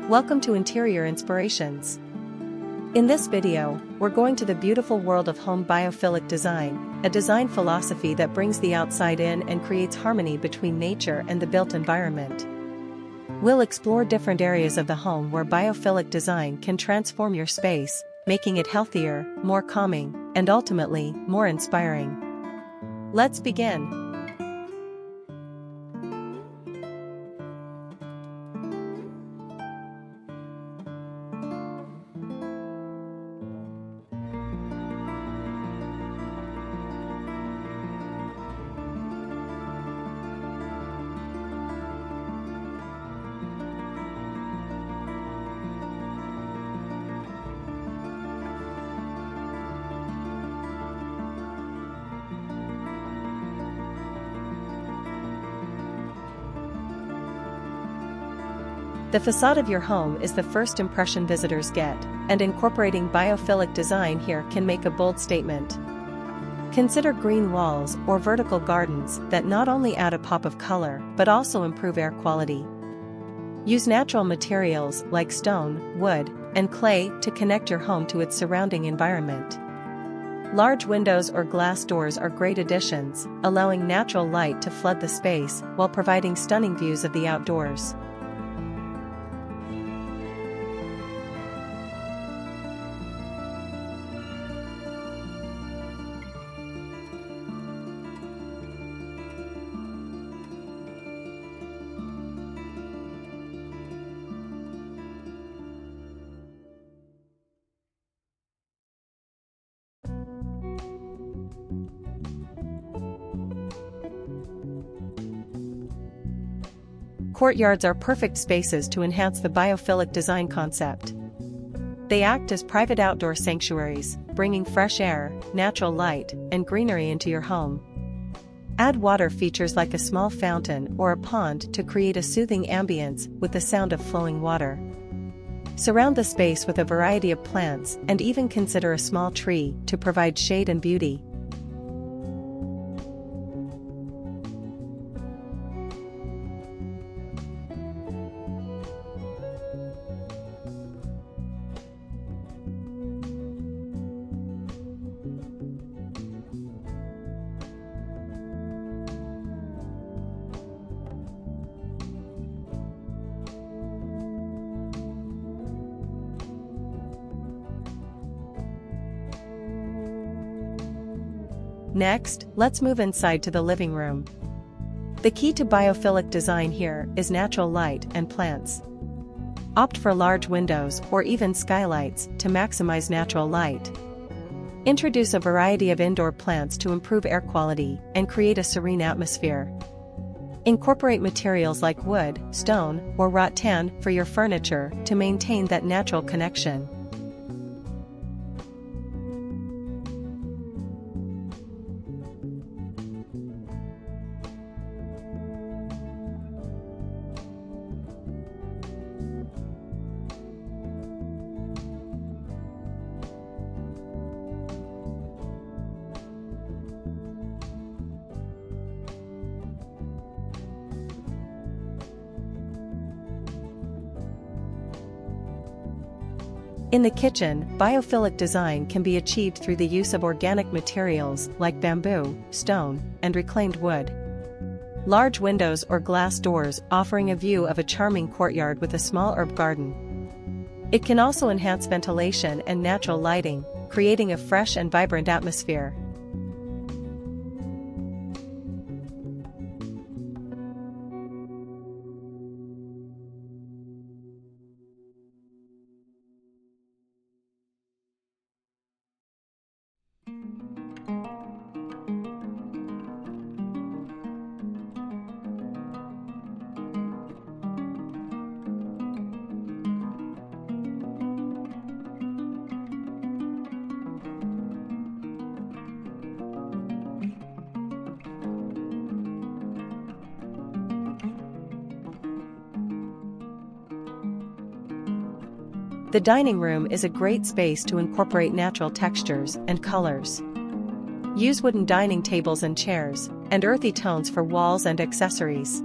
Welcome to Interior Inspirations. In this video, we're going to the beautiful world of home biophilic design, a design philosophy that brings the outside in and creates harmony between nature and the built environment. We'll explore different areas of the home where biophilic design can transform your space, making it healthier, more calming, and ultimately, more inspiring. Let's begin. The facade of your home is the first impression visitors get, and incorporating biophilic design here can make a bold statement. Consider green walls or vertical gardens that not only add a pop of color but also improve air quality. Use natural materials like stone, wood, and clay to connect your home to its surrounding environment. Large windows or glass doors are great additions, allowing natural light to flood the space while providing stunning views of the outdoors. Courtyards are perfect spaces to enhance the biophilic design concept. They act as private outdoor sanctuaries, bringing fresh air, natural light, and greenery into your home. Add water features like a small fountain or a pond to create a soothing ambience with the sound of flowing water. Surround the space with a variety of plants and even consider a small tree to provide shade and beauty. Next, let's move inside to the living room. The key to biophilic design here is natural light and plants. Opt for large windows or even skylights to maximize natural light. Introduce a variety of indoor plants to improve air quality and create a serene atmosphere. Incorporate materials like wood, stone, or rattan for your furniture to maintain that natural connection. In the kitchen, biophilic design can be achieved through the use of organic materials like bamboo, stone, and reclaimed wood. Large windows or glass doors offering a view of a charming courtyard with a small herb garden. It can also enhance ventilation and natural lighting, creating a fresh and vibrant atmosphere. The dining room is a great space to incorporate natural textures and colors. Use wooden dining tables and chairs, and earthy tones for walls and accessories.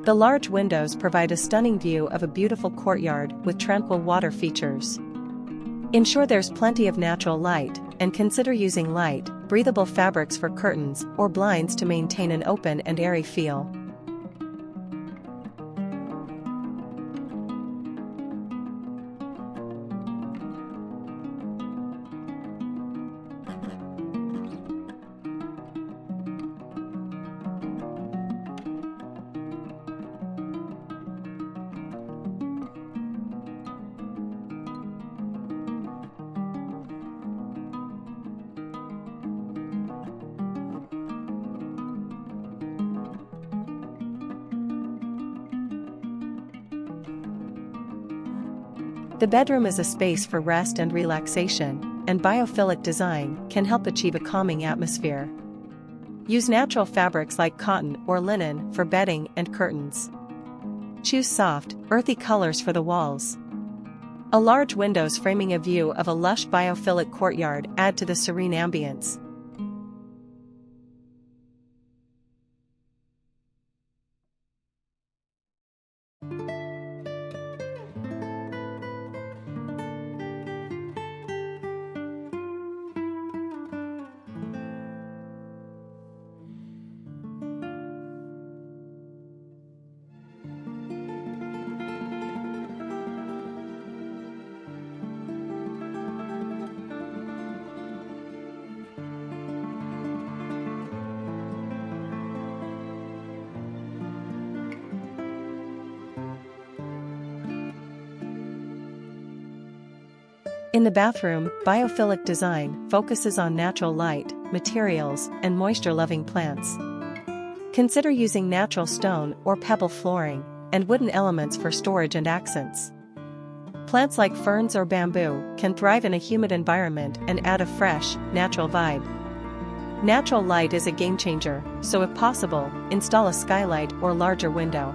The large windows provide a stunning view of a beautiful courtyard with tranquil water features. Ensure there's plenty of natural light, and consider using light, breathable fabrics for curtains or blinds to maintain an open and airy feel. The bedroom is a space for rest and relaxation, and Biophilic Design can help achieve a calming atmosphere. Use natural fabrics like cotton or linen for bedding and curtains. Choose soft, earthy colors for the walls. A large windows framing a view of a lush biophilic courtyard add to the serene ambience. In the bathroom, Biophilic Design focuses on natural light, materials, and moisture-loving plants. Consider using natural stone or pebble flooring, and wooden elements for storage and accents. Plants like ferns or bamboo can thrive in a humid environment and add a fresh, natural vibe. Natural light is a game changer, so if possible, install a skylight or larger window.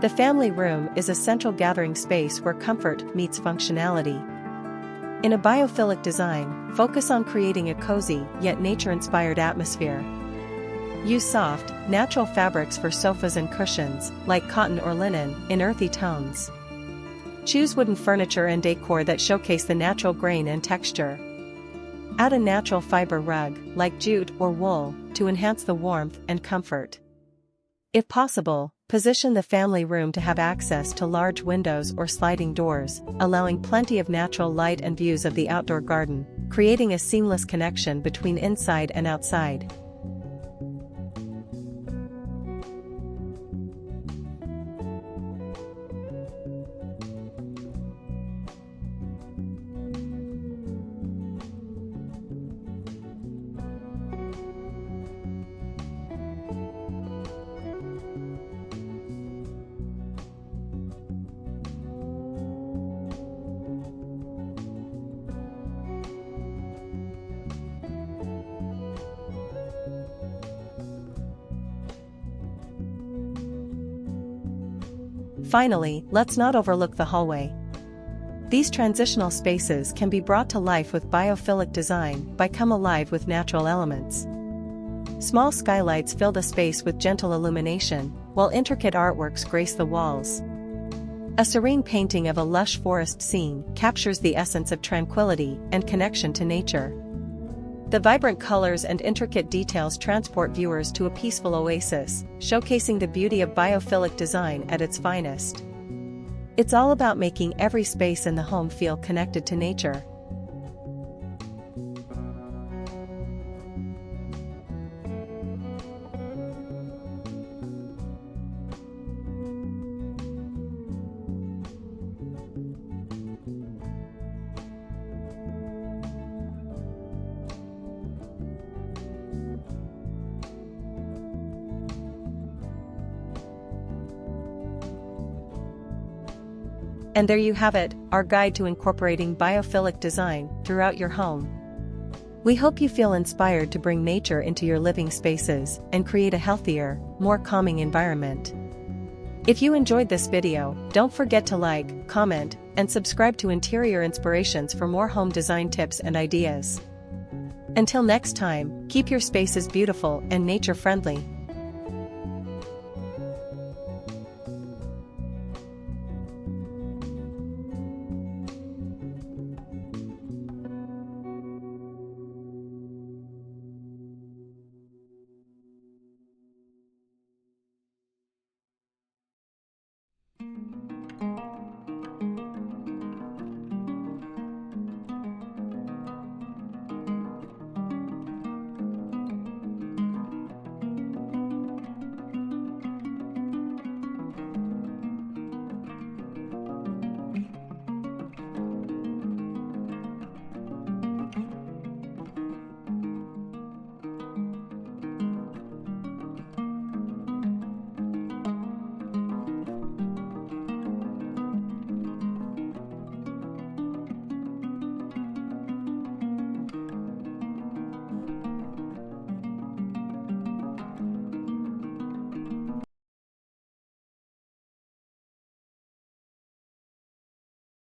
The family room is a central gathering space where comfort meets functionality. In a Biophilic Design, focus on creating a cozy yet nature-inspired atmosphere. Use soft, natural fabrics for sofas and cushions, like cotton or linen, in earthy tones. Choose wooden furniture and decor that showcase the natural grain and texture. Add a natural fiber rug, like jute or wool, to enhance the warmth and comfort. If possible, position the family room to have access to large windows or sliding doors, allowing plenty of natural light and views of the outdoor garden, creating a seamless connection between inside and outside. Finally, let's not overlook the hallway. These transitional spaces can be brought to life with Biophilic Design by come alive with natural elements. Small skylights fill the space with gentle illumination, while intricate artworks grace the walls. A serene painting of a lush forest scene captures the essence of tranquility and connection to nature. The vibrant colors and intricate details transport viewers to a peaceful oasis, showcasing the beauty of Biophilic Design at its finest. It's all about making every space in the home feel connected to nature. And there you have it, our guide to incorporating biophilic design throughout your home. We hope you feel inspired to bring nature into your living spaces and create a healthier, more calming environment. If you enjoyed this video, don't forget to like, comment, and subscribe to Interior Inspirations for more home design tips and ideas. Until next time, keep your spaces beautiful and nature-friendly.